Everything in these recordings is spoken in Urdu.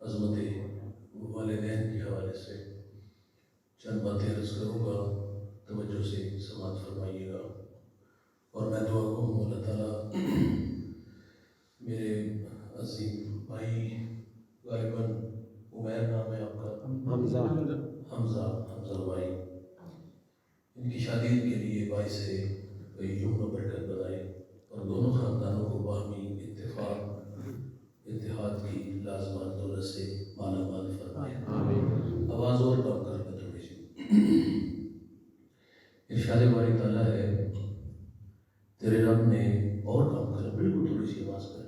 عظمت والدین کے حوالے سے چند باتیں عرض کروں گا، توجہ سے سماعت فرمائیے گا، اور میں دعا کروں اللہ تعالیٰ میرے عظیم بھائی، غالباً عمیر نام ہے آپ کا، حمزہ بھائی، ان کی شادی کے لیے باعث یمن و برکت بنائے اور دونوں خاندانوں کو باہمی اتفاق اتحاد کی لازمات دولت سے مالا مال فرمائے۔ آواز اور کم کر تھوڑی سی۔ ارشاد باری تعالیٰ ہے، تیرے رب نے اور کم کر، بالکل تھوڑی سی آواز کر،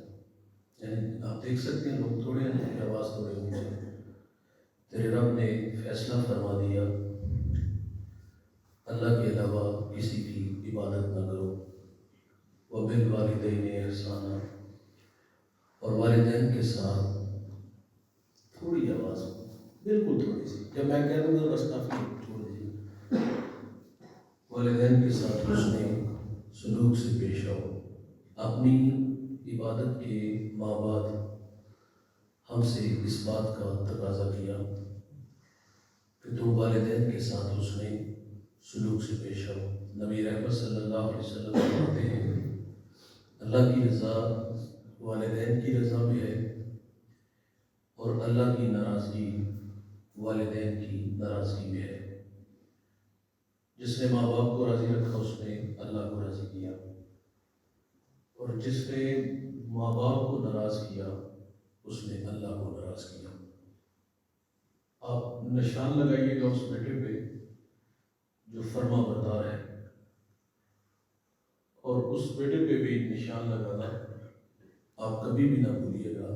یعنی آپ دیکھ سکتے ہیں لوگ تھوڑے ہیں کہ آواز تھوڑی اونچی ہے۔ تیرے رب نے فیصلہ فرما دیا، اللہ کے علاوہ کسی کی عبادت نہ کرو، وبالوالدین احسانا، اور والدین کے ساتھ تھوڑی آواز، بالکل تھوڑی سی، جب میں کہہ دوں گا بس کافی چھوڑ دیجیے، والدین کے ساتھ حسن سلوک سے پیش آؤ۔ اپنی عبادت کے ماں بعد ہم سے اس بات کا تقاضا کیا کہ تم والدین کے ساتھ حسن سلوک سے پیش آؤ۔ نبی رحمت صلی اللہ علیہ وسلم فرماتے ہیں، اللہ کی رضا والدین کی رضا میں ہے، اور اللہ کی ناراضگی والدین کی ناراضگی میں ہے۔ جس نے ماں باپ کو راضی رکھا اس نے اللہ کو راضی کیا، اور جس نے ماں باپ کو ناراض کیا اس نے اللہ کو ناراض کیا۔ آپ نشان لگائیے گا اس بیٹے پہ جو فرما بردار ہے، اور اس بیٹے پہ بھی نشان لگانا آپ کبھی بھی نہ بھولیے گا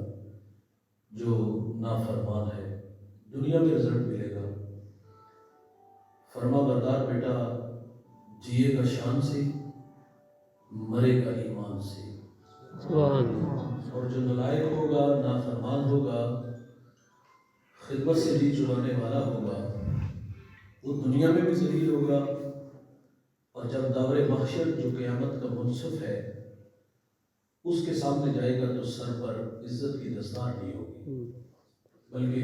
جو نافرمان ہے۔ دنیا میں رزلٹ ملے گا، فرما بردار بیٹا جیے گا شان سے، مرے گا ایمان سے، اور جو نالائق ہوگا، نافرمان ہوگا، خدمت سے جی چرانے والا ہوگا، وہ دنیا میں بھی ذلیل ہوگا، اور جب دور محشر جو قیامت کا منصف ہے اس کے سامنے جائے گا تو سر پر عزت کی دستار نہیں ہوگی، بلکہ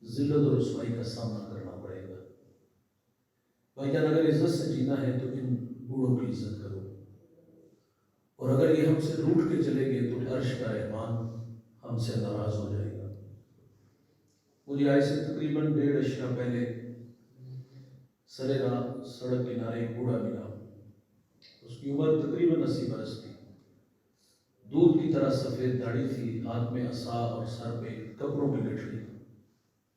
ذلت اور رسوائی کا سامنا کرنا پڑے گا۔ بھائی جان، اگر عزت سے جینا ہے تو ان بوڑھوں کی عزت کرو، اور اگر یہ ہم سے روٹ کے چلے گئے تو عرش کا رحمان ہم سے ناراض ہو جائے گا۔ مجھے آج سے تقریباً 1.5 اشرا پہلے سرے رات سڑک کنارے ایک بوڑھا ملا، اس کی عمر تقریباً 80 برس تھی، دودھ کی طرح سفید داڑھی تھی، ہاتھ میں عصا اور سر پہ کپڑوں کی گٹھڑی،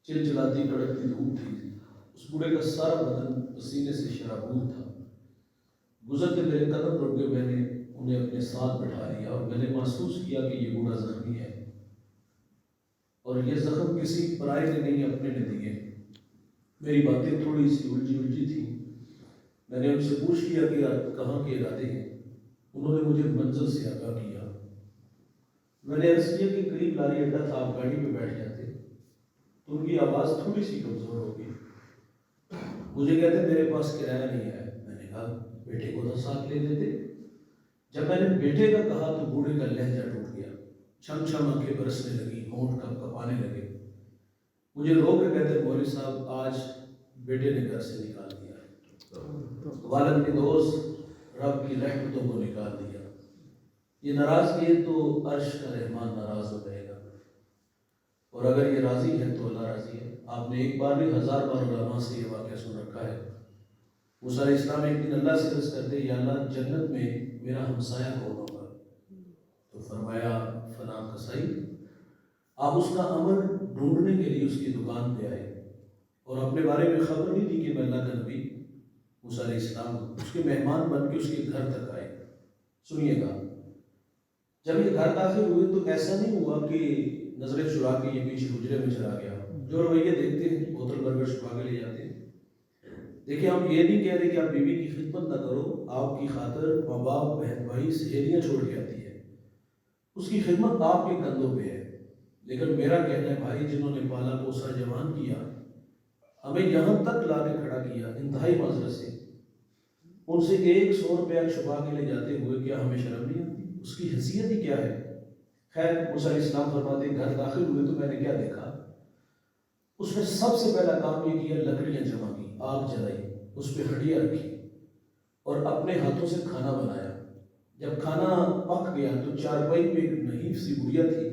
چلچلاتی کڑکتی دھوپ تھی۔ اس بوڑھے کا سارا بدن پسینے سے شرابور تھا۔ گزرتے میرے قدم رک گئے، میں نے انہیں اپنے ساتھ بٹھا لیا، اور میں نے محسوس کیا کہ یہ بوڑھا زخمی ہے، اور یہ زخم کسی پرائے نے نہیں، اپنے نے دیے۔ میری باتیں تھوڑی سی الجھی تھی، میں نے ان سے پوچھ لیا کہ آپ کہاں کے ارادے ہیں؟ انہوں نے مجھے منزل سے آگاہ کیا۔ میں نے عرض کیا کہ قریب لاری اڈا تھا، آپ گاڑی پہ بیٹھ جاتے، تو ان کی آواز تھوڑی سی کمزور ہوگی۔ مجھے کہتے میرے پاس کرایہ نہیں ہے۔ میں نے کہا بیٹے کو تو ساتھ لے لیتے۔ جب میں نے بیٹے کا کہا تو بوڑھے کا لہجہ ٹوٹ گیا، چھم چھم آنکھیں برسنے لگی، ہونٹ کپ کپانے لگے۔ مجھے رو کے کہتے مولوی صاحب آج بیٹے نے گھر سے نکال دیا، والد دوست رب کی رحمتوں کو نکال دیا۔ یہ ناراض کیے تو عرش کا رحمان ناراض ہو جائے گا، اور اگر یہ راضی ہے تو اللہ راضی ہے۔ آپ نے ایک بار بھی 1000 بار علماء سے یہ واقعہ سن رکھا ہے۔ موسیٰ علیہ السلام ایک دن اللہ سے عرض کرتے، یا اللہ جنت میں میرا ہمسایہ کون ہوگا؟ تو فرمایا فلاں کسائی۔ آپ اس کا عمل ڈھونڈنے کے لیے اس کی دکان پہ آئے، اور اپنے بارے میں خبر نہیں دی کہ میں اللہ کا نبی موسیٰ علیہ السلام اس کے مہمان بن کے اس کے گھر تک آئے۔ سنیے گا، جب یہ گھر داخل ہوئے تو ایسا نہیں ہوا کہ نظریں چرا کے یہ پیچھے حجرے میں چلا گیا۔ جو رویے دیکھتے ہیں بوتل برگر چھپا کے لے جاتے ہیں۔ دیکھیں، ہم یہ نہیں کہہ رہے کہ آپ بیوی کی خدمت نہ کرو، آپ کی خاطر ماں باپ بہن بھائی سہیلیاں چھوڑ کے آتی ہے، اس کی خدمت آپ کے کندھوں پہ ہے۔ لیکن میرا کہنا ہے بھائی جنہوں نے پالا پوسا جوان کیا، ہمیں یہاں تک لا کے کھڑا کیا انتہائی معذرت سے، ان سے 100 روپیہ چھپا کے لے جاتے ہوئے کیا ہمیں شرم نہیں آتی؟ اس کی حیثیت ہی کیا ہے؟ خیر، موسیٰ علیہ السلام فرماتے گھر داخل ہوئے تو میں نے کیا دیکھا اس نے سب سے پہلا کام یہ کیا، لکڑیاں جمع کی، آگ جلائی، اس پہ ہڈیاں رکھی اور اپنے ہاتھوں سے کھانا بنایا۔ جب کھانا پک گیا تو چارپائی پہ ایک نحیف سی گڑیا تھی،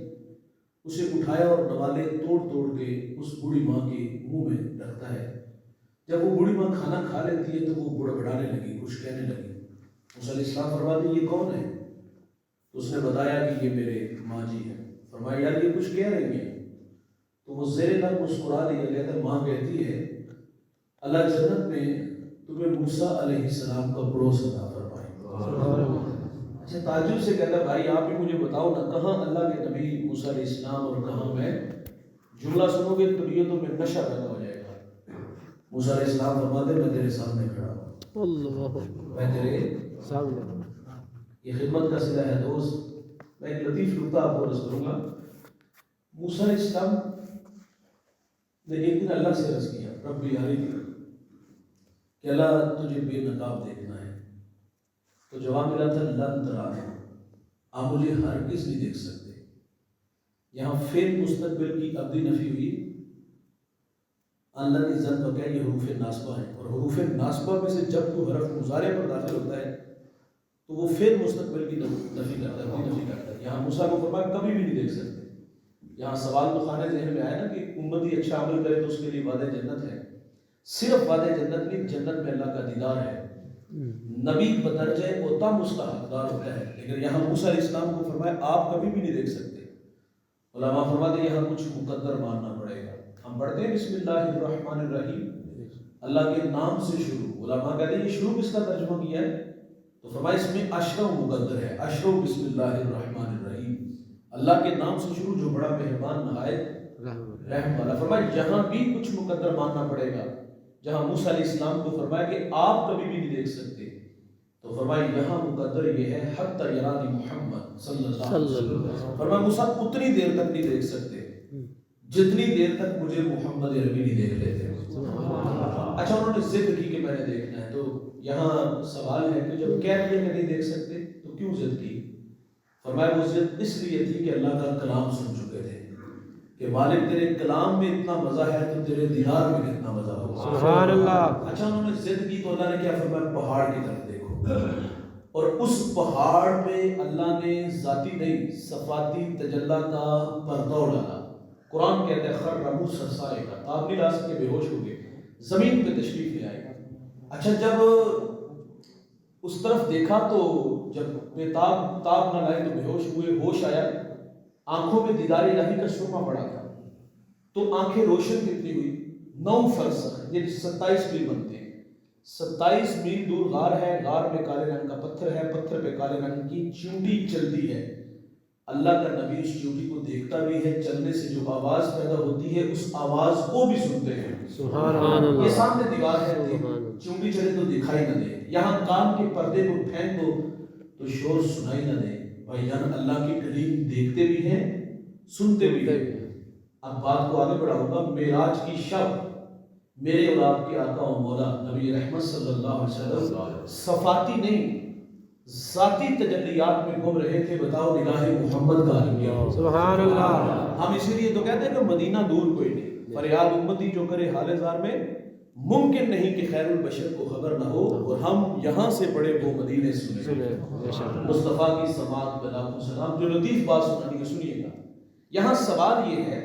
اسے اٹھایا اور نوالے توڑ توڑ کے اس بوڑھی ماں کے منہ میں رکھتا ہے۔ جب وہ بوڑھی ماں کھانا کھا لیتی ہے تو وہ بڑبڑانے لگی، کچھ کہنے لگی۔ موسیٰ علیہ السلام فرماتے یہ کون ہے؟ تو اس نے بتایا کہ یہ میرے ماں جی ہیں۔ فرمایا یار یہ کچھ کہہ رہی ہیں؟ تو وہ زیر لب مسکرا دیا، کہتا ہے ماں کہتی ہے اللہ جنت میں تمہیں موسیٰ علیہ السلام کا پڑوس عطا فرمائے۔ اچھا تعجب سے کہتا ہے بھائی آپ بھی مجھے بتاؤ نا، کہاں اللہ کے نبی موسیٰ علیہ السلام اور کہاں میں؟ جملہ سنو گے طبیعتوں میں نشہ پیدا ہو جائے گا۔ موسیٰ علیہ السلام فرماتے میں تیرے سامنے کھڑا ہوں، میں تیرے سامنے۔ یہ خدمت کا صلہ ہے دوست۔ میں ایک لطیف نکتہ آپ کو عرض کروں گا۔ موسیٰ علیہ السلام نے ایک دن اللہ سے عرض کیا، ربی ارنی، کہ اللہ تجھے بے نقاب دیکھنا ہے۔ تو جواب ملا تھا لن ترانی، آپ مجھے ہرگز نہیں دیکھ سکتے۔ یہاں فعل مستقبل کی ابدی نفی ہوئی، اللہ کی زن بقیہ یہ حروف ناصبہ ہیں، اور حروف ناصبہ میں سے جب تو حرف مضارع پر داخل ہوتا ہے تو وہ فعل مستقبل کی نفی کرتا ہے، ابدی نفی کرتا ہے۔ یہاں موسیٰ کو فرمایا کبھی بھی نہیں دیکھ سکتے۔ یہاں سوال تو خانے ذہن میں آیا نا کہ امتی اچھا عمل کرے تو اس کے لیے وعدہ جنت ہے۔ صرف وعدہ جنت نہیں، جنت میں اللہ کا دیدار ہے۔ نبی بدرجہ اتم اس کا حقدار ہوتا ہے، لیکن یہاں موسیٰ علیہ السلام کو فرمایا آپ کبھی بھی نہیں دیکھ سکتے۔ علماء فرماتے ہیں یہاں کچھ مقدر ماننا پڑے گا۔ ہم پڑھتے ہیں بسم اللہ الرحمن الرحیم، اللہ کے نام سے شروع۔ علماء کہتے ہیں یہ شروع کس کا ترجمہ کیا ہے؟ تو فرمایا اس میں اشرو مقدر ہے، اشرو بسم اللہ الرحمن الرحیم، اللہ کے نام سے شروع جو بڑا مہربان نہایت رحم والا۔ فرمایا یہاں بھی کچھ مقدر ماننا پڑے گا۔ جہاں موسیٰ علیہ السلام کو فرمایا کہ آپ کبھی بھی نہیں دیکھ سکتے، تو فرمایا یہاں مقدر یہ ہے حتی یرانی محمد صلی اللہ علیہ وسلم۔ فرمایا موسیٰ اتنی دیر تک نہیں دیکھ سکتے جتنی دیر تک مجھے محمد عربی نہیں دیکھ لیتے۔ اچھا انہوں نے ضد کی کہ میں نے دیکھنا ہے، تو یہاں سوال ہے کہ جب کہہ دیا کہ نہیں دیکھ سکتے تو کیوں ضد کی؟ فرمایا وہ ضد اس لیے تھی کہ اللہ کا کلام سن چکے تھے کہ مالک تیرے کلام میں اتنا مزہ ہے تو تیرے دیدار میں کتنا مزہ ہوگا، سبحان اللہ۔ اچھا انہوں نے ضد کی تو اللہ نے کیا فرمایا پہاڑ کی طرف دیکھو، اور اس پہاڑ پہ اللہ نے ذاتی نہیں صفاتی تجلی کا پردہ ڈالا۔ قرآن کہتا ہے خر موسیٰ صاعقہ، آپ نہیں لا سکے، بے ہوش ہو گئے، زمین پہ تشریف لے آئے۔ اچھا جب اس طرف دیکھا تو جب بے تاب نہ لائے تو بے ہوش ہوئے، ہوش آیا، آنکھوں میں دیدار الہی کا سرما پڑا تھا، تو آنکھیں روشن کتنی ہوئی؟ 9 فرسخ، یہ 27 میل بنتے ہیں۔ 27 میل دور غار ہے، غار میں کالے رنگ کا پتھر ہے، پتھر پہ کالے رنگ کی چیونٹی چلتی ہے۔ اللہ کا نبی اس چیونٹی کو دیکھتا بھی ہے، چلنے سے جو آواز پیدا ہوتی ہے اس آواز کو بھی سنتے ہیں، سبحان اللہ۔ یہ سامنے دیوار ہے، چیونٹی چلے تو دکھائی نہ دے، یہاں کان کے پردے کو پھینک دو تو شور سنائی نہ دے۔ بھائی جان اللہ کی کلیم دیکھتے بھی ہیں، سنتے بھی ہیں۔ اب بات کو آگے بڑھاؤں گا۔ معراج کی شب میرے اور آپ کے آقا و مولا نبی رحمت صلی اللہ علیہ وسلم صفاتی نہیں ذاتی تجلیات میں گم رہے تھے۔ بتاؤ نگاہ محمد کا عالم کیا ہو، سبحان اللہ۔ ہم اسی لیے تو کہتے ہیں کہ مدینہ دور کوئی نہیں، فریاد امتی جو کرے حال زار میں، ممکن نہیں کہ خیر البشر کو خبر نہ ہو، اور ہم یہاں سے پڑھے وہ مدینے سنے۔ مصطفیٰ کی سماعت بلاکھوں سلام۔ جو لطیف بات سنانی ہے سنیے گا۔ یہاں سوال یہ ہے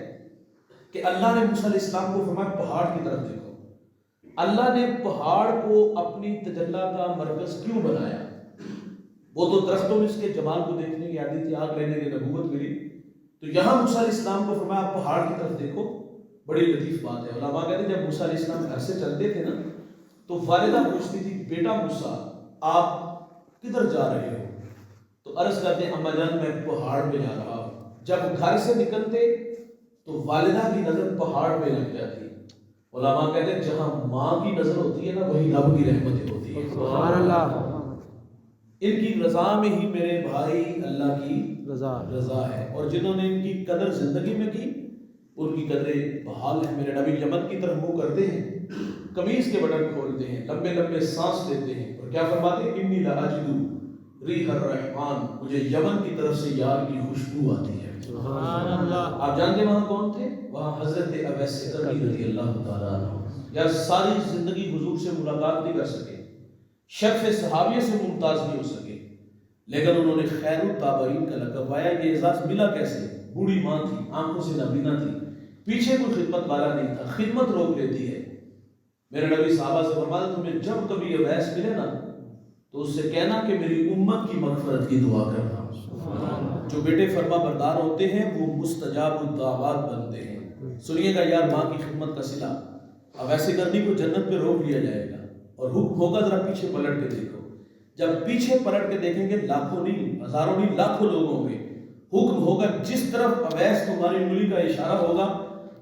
کہ اللہ نے موسیٰ علیہ السلام کو فرمایا پہاڑ کی طرف دیکھو۔ اللہ نے پہاڑ کو اپنی تجلی کا مرکز کیوں بنایا؟ وہ تو درختوں میں اس کے جمال کو دیکھنے کی عادت تھی، آگ لینے کی نبوت ملی، تو یہاں موسیٰ علیہ السلام کو فرمایا پہاڑ کی طرف دیکھو۔ بڑی لطیف بات ہے۔ علماء کہتے ہیں جب موسیٰ علیہ السلام گھر سے چلتے تھے نا تو والدہ پوچھتی تھی بیٹا موسیٰ آپ کدھر جا رہے ہو؟ تو عرض کرتے ہیں اماں جان میں پہاڑ پہ جا رہا ہوں۔ جب گھر سے نکلتے تو والدہ کی نظر پہاڑ پہ لگ جاتی۔ علماء کہتے ہیں جہاں ماں کی نظر ہوتی ہے نا وہی رب کی رحمتیں ہوتی ہے، سبحان اللہ۔ ان کی رضا میں ہی میرے بھائی اللہ کی رضا ہے، اور جنہوں نے ان کی قدر زندگی میں کی ان کی قدریں بحال ہیں۔ میرے نبی یمن کی طرف منہ کرتے ہیں، قمیض کے بٹن کھولتے ہیں، لمبے لمبے سانس لیتے ہیں، اور کیا فرماتے ہیں انی لاجد ریح الرحمن، مجھے یمن کی طرف سے یار کی خوشبو آتی ہے، سبحان اللہ۔ آپ جانتے ہیں وہاں کون تھے؟ وہاں حضرت اویس کرنی رضی اللہ تعالیٰ عنہ۔ یار ساری زندگی حضور سے ملاقات نہیں کر سکے، شرف صحابیہ سے ممتاز نہیں ہو سکے، لیکن انہوں نے خیر التابعین کا لقب پایا۔ یہ اعزاز ملا کیسے؟ بوڑھی ماں تھی، آنکھوں سے نابینا تھی، پیچھے کوئی خدمت والا نہیں تھا، خدمت روک لیتی ہے۔ میرے نبی صحابہ سے فرمایا تمہیں جب کبھی اویس ملے نا تو اس سے کہنا کہ میری امت کی مغفرت کی دعا کرنا۔ جو بیٹے فرما بردار ہوتے ہیں وہ مستجاب الدعوات بنتے ہیں۔ سنیے گا یار، ماں کی خدمت کا صلہ اب ایسے کرنی کو جنت پہ روک لیا جائے گا، اور حکم ہوگا ذرا پیچھے پلٹ کے دیکھو۔ جب پیچھے پلٹ کے دیکھیں گے لاکھوں نہیں، ہزاروں نہیں، لاکھوں لوگوں میں حکم ہوگا جس طرف اویس تمہاری انگلی کا اشارہ ہوگا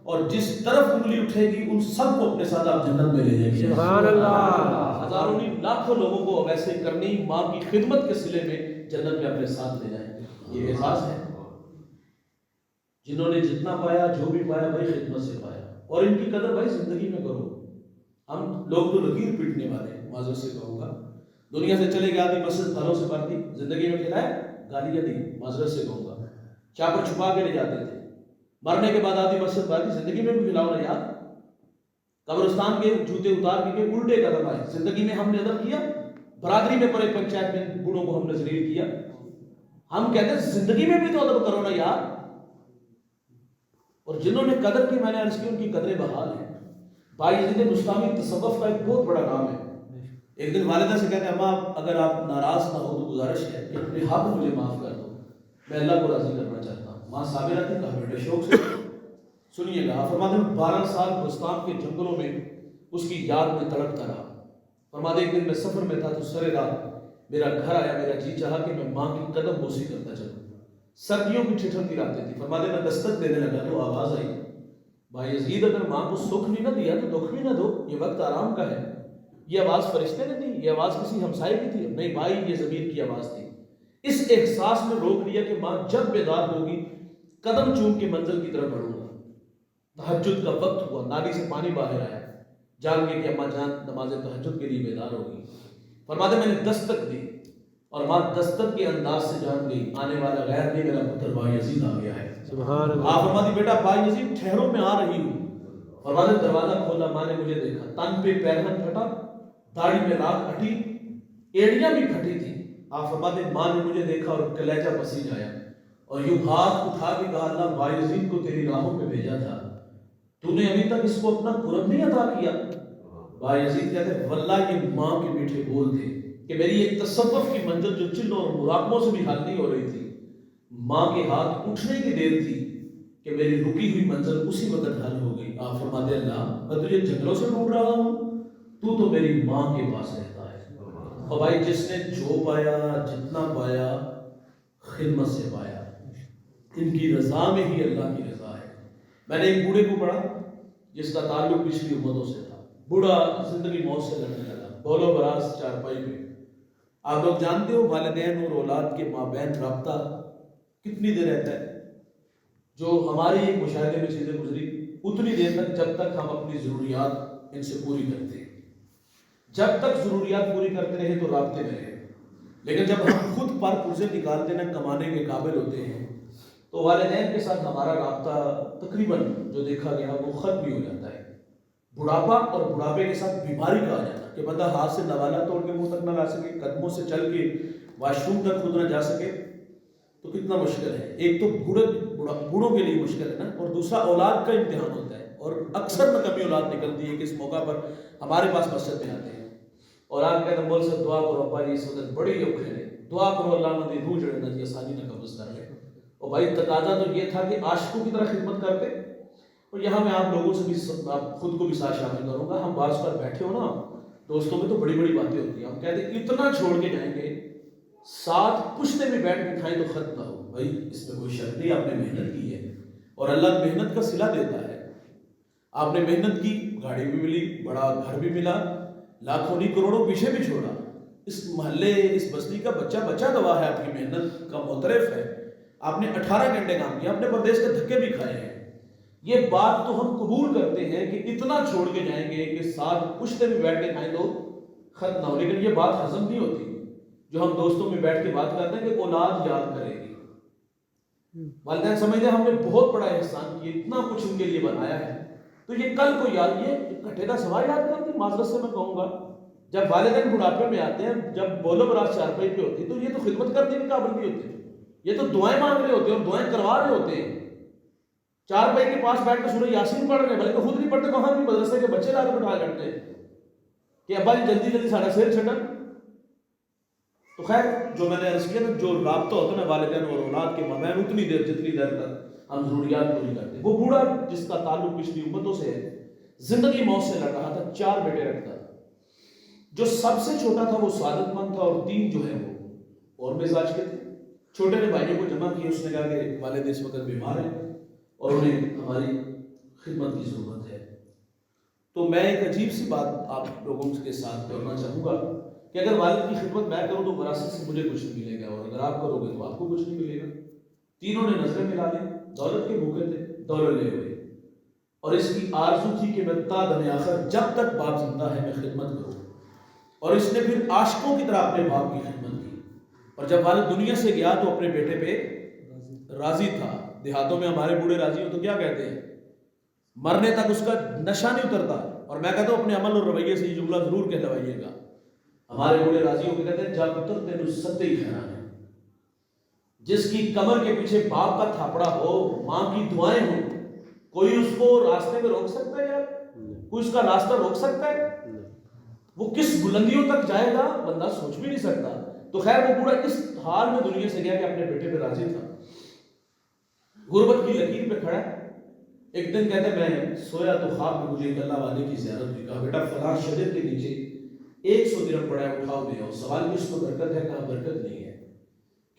اور جس طرف انگلی اٹھے گی ان سب کو اپنے ساتھ آپ جنت میں لے جائیں گے۔ سبحان اللہ۔ ہزاروں نہیں، لاکھوں لوگوں کو ویسے کرنی ماں کی خدمت کے صلے میں جنت میں اپنے ساتھ لے جائیں گے۔ یہ احساس ہے جنہوں نے جتنا پایا، جو بھی پایا بھائی خدمت سے پایا، اور ان کی قدر بھائی زندگی میں کرو۔ ہم لوگ تو لکیر پیٹنے والے ہیں، معذرت سے کہوں گا، دنیا سے چلے گئے، آدھی مسجد گھروں سے پڑھ دی، زندگی میں کھلائے گالیاں دی، معذرت سے کہوں گا، چاپر چھپا کے لے جاتے تھے، مرنے کے بعد آدھی مسجد پڑھ دی، زندگی میں بھی کھلاؤ نہ یاد، قبرستان کے جوتے اتار کے الٹے قدم آئے، زندگی میں ہم نے ادب کیا، برادری میں پڑے پنچایت میں بوڑھوں کو ہم نے ذلیل کیا، ہم کہتے ہیں زندگی میں بھی تو ادب کرو نا یار۔ اور جنہوں نے قدر کی، میں نے عرض کی، ان کی قدریں بحال ہیں۔ بھائی یزید بستامی تصوف کا ایک بہت بڑا نام ہے۔ ایک دن والدہ سے کہتے ہیں اماں اگر آپ ناراض نہ ہو تو گزارش ہے کہ اپنے حق مجھے معاف کر دو، میں اللہ کو راضی کرنا چاہتا ہوں۔ ماں صابرہ تھی، کہا بیٹے شوق سے سنیے گا۔ فرماتے ہیں 12 سال بستان کے جنگلوں میں اس کی یاد میں تڑپتا رہا۔ فرماتے ایک دن میں سفر میں تھا تو سر رات میرا گھر آیا، میرا جی چاہا کہ میں ماں کی قدم بوسی کرتا چلوں۔ سردیوں کی ٹھٹھر راتیں تھی، فرماتے میں دستک دینے لگا تو آواز آئی، بھائی یزید اگر ماں کو سکھ بھی نہ دیا تو دکھ بھی نہ دو، یہ وقت آرام کا ہے۔ یہ آواز فرشتے نے دی، یہ آواز کسی ہمسائے کی تھی؟ نہیں بھائی، یہ زمین کی آواز تھی۔ اس احساس میں روک لیا کہ ماں جب بیدار ہوگی قدم چوم کے منزل کی طرف بڑھوں گا۔ تہجد کا وقت ہوا، نالی سے پانی باہر آیا، جان کے کہ اماں جان نماز تہجد کے لیے بیدار ہوگی۔ فرماتے میں نے دستک دی اور ماں دستک کے انداز سے جان گئی آنے والا غیر نہیں، میرا پتر با یزید آ گیا ہے۔ سبحان اللہ۔ آپ فرماتی بیٹا با یزید ٹھہرو میں آ رہی ہوں۔ فرماتے دروازہ کھولا، ماں نے مجھے دیکھا، تن پہ پیرہن پھٹا، داڑھی میں راکھ ہٹی، ایڑیاں بھی پھٹی تھی۔ آپ فرماتے ماں نے مجھے دیکھا اور کلیجہ پسیج آیا اور یوں ہاتھ اٹھا کے کہا اللہ با یزید کو تیری راہوں پہ بھیجا تھا، تو نے ابھی تک اس کو اپنا قرب نہیں عطا کیا۔ با یزید کہتے ہیں واللہ یہ ماں کے میٹھے بول تھے کہ میری ایک تصوف کی منزل جو چلوں اور مراقبوں سے بھی حل نہیں ہو رہی تھی، ماں کے ہاتھ اٹھنے کی دیر تھی کہ میری رکی ہوئی منزل اسی وقت حل ہو گئی۔ آپ فرماتے اللہ میں تجھے جنگلوں سے ڈھونڈ رہا ہوں، تو میری ماں کے پاس رہتا ہے۔ اور بھائی جس نے جو پایا، جتنا پایا، خدمت سے پایا، ان کی رضا میں ہی اللہ کی رضا ہے۔ میں نے ایک بوڑھے کو پڑھا جس کا تعلق پچھلی امتوں سے تھا، بوڑھا زندگی موت سے لڑنے لگا، بولو براز چارپائی پہ۔ آپ لوگ جانتے ہو والدین اور اولاد کے مابین رابطہ کتنی دیر رہتا ہے؟ جو ہماری ایک مشاہدے میں چیزیں گزری اتنی دیر تک جب تک ہم اپنی ضروریات ان سے پوری کرتے ہیں، جب تک ضروریات پوری کرتے رہے تو رابطے میں رہے، لیکن جب ہم خود پر پرزے نکالتے ہیں، کمانے کے قابل ہوتے ہیں، تو والدین کے ساتھ ہمارا رابطہ تقریباً جو دیکھا گیا وہ ختم بھی ہو جاتا ہے۔ بڑھاپا اور بڑھاپے کے ساتھ بیماری کا آ جانا کہ بندہ ہاتھ سے نوالا توڑ کے منہ تک نہ لا سکے، قدموں سے چل کے واش روم تک خود نہ جا سکے، تو کتنا مشکل ہے۔ ایک تو بوڑھوں کے لیے مشکل ہے نا، اور دوسرا اولاد کا امتحان ہوتا ہے، اور اکثر میں کمی اولاد نکلتی ہے کہ اس موقع پر ہمارے پاس مسجد میں آتے ہیں اور آپ کہتے ہیں مول سے دعا کرو ابا جی اس وقت بڑی اوکھے ہے، دعا کرو اللہ نہ دے روح جڑے نہ جی آسانی نہ قبض کر لے۔ اور بھائی تقاضا تو یہ تھا کہ عاشقوں کی طرح خدمت کرتے، اور یہاں میں آپ لوگوں سے بھی خود کو بھی ساتھ شامل کروں گا۔ ہم بعض پر بیٹھے ہو نا دوستوں میں تو بڑی بڑی باتیں ہوتی ہیں، ہم کہتے ہیں اتنا چھوڑ کے جائیں گے، ساتھ پشتے میں بیٹھ کے کھائیں تو ختم نہ ہو۔ بھائی اس میں کوئی شک نہیں، آپ نے محنت کی ہے اور اللہ محنت کا صلہ دیتا ہے۔ آپ نے محنت کی، گاڑی بھی ملی، بڑا گھر بھی ملا، لاکھوں نہیں کروڑوں پیچھے بھی چھوڑا، اس محلے اس بستی کا بچہ گواہ ہے آپ کی محنت کا، معترف ہے۔ آپ نے 18 گھنٹے کام کیا، اپنے پردیش کے دھکے بھی کھائے ہیں۔ یہ بات تو ہم قبول کرتے ہیں کہ اتنا چھوڑ کے جائیں گے کہ ساتھ پشتے میں بیٹھ کے کھائیں تو ختم نہ ہو، لیکن یہ بات ہضم نہیں ہوتی جو ہم دوستوں میں بیٹھ کے بات کرتے ہیں کہ اولاد یاد کرے گی۔ والدین سمجھتے ہیں ہم نے بہت بڑا احسان کیا، اتنا کچھ ان کے لیے بنایا ہے، تو یہ کل کو یاد، یہ کٹھے کا سوال یاد کرتی، معذرت سے میں کہوں گا، جب والدین بڑھاپے میں آتے ہیں، جب بولو براز چارپائی پہ ہوتی، تو یہ تو خدمت کرنے کے قابل بھی ہوتے ہیں، یہ تو دعائیں مانگ رہے ہوتے ہیں اور دعائیں کروا رہے ہوتے ہیں، چارپائی کے پاس بیٹھ کے سورہ یاسین پڑھ رہے ہیں، بلکہ خود نہیں پڑھتے، وہاں بھی مدرسے کے بچے لا کے بٹھا کرتے ہیں کہ ابا جی جلدی جلدی سارا سیر چھٹا۔ تو خیر، جو میں نے عرض کیا نا، جو رابطہ ہوتا ہے نا والدین اور اولاد کے مابین، اتنی دیر جتنی دیر تک ہم ضروریات پوری کرتے ہیں۔ وہ بوڑھا جس کا تعلق پچھلی امتوں سے ہے، زندگی موت سے لڑ رہا تھا، 4 بیٹے رکھتا تھا، جو سب سے چھوٹا تھا وہ سعادت مند تھا، اور 3 جو ہے وہ اور مزاج کے تھے۔ چھوٹے نے بھائیوں کو جمع کیا، اس نے کہا کہ والد اس وقت بیمار ہیں اور انہیں ہماری خدمت کی ضرورت ہے۔ تو میں ایک عجیب سی بات آپ لوگوں کے ساتھ کرنا چاہوں گا کہ اگر والد کی خدمت میں کروں تو وراثت سے مجھے کچھ نہیں ملے گا، اور اگر آپ کرو گے تو آپ کو کچھ نہیں ملے گا۔ تینوں نے نظریں ملا لی، دولت کے بھوکے تھے، دولت لے ہوئے، اور اس کی آرزو تھی کہ میں تا دم آخر جب تک باپ زندہ ہے میں خدمت کروں، اور اس نے پھر عاشقوں کی طرح اپنے باپ کی خدمت کی، اور جب والد دنیا سے گیا تو اپنے بیٹے پہ راضی تھا۔ دیہاتوں میں ہمارے بوڑھے راضی ہو تو کیا کہتے ہیں؟ مرنے تک اس کا نشہ نہیں اترتا، اور میں کہتا ہوں اپنے عمل اور رویے سے یہ جملہ ضرور کہلوائیے گا۔ ہمارے بوڑھے راضی ہو کے کہتے ہیں جب تک تینو ستے ہی خیران ہے۔ جس کی کمر کے پیچھے باپ کا تھاپڑا ہو، ماں کی دعائیں ہوں، کوئی اس کو راستے میں روک سکتا ہے؟ یار کوئی اس کا راستہ روک سکتا ہے؟ وہ کس بلندیوں تک جائے گا بندہ سوچ بھی نہیں سکتا۔ تو خیر، وہ بوڑھا اس حال میں دنیا سے گیا کہ اپنے بیٹے پہ راضی تھا، غربت کی لکیر پہ کھڑا ہے۔ ایک دن کہتے میں سویا تو خواب میں مجھے ایک اللہ والے کی زیارت ہوئی، کہا بیٹا فلاں شجر کے نیچے 100 درہم پڑا ہے، اٹھاؤ دے آؤ۔ سوال کہ اس میں برکت ہے؟ کہا برکت نہیں ہے،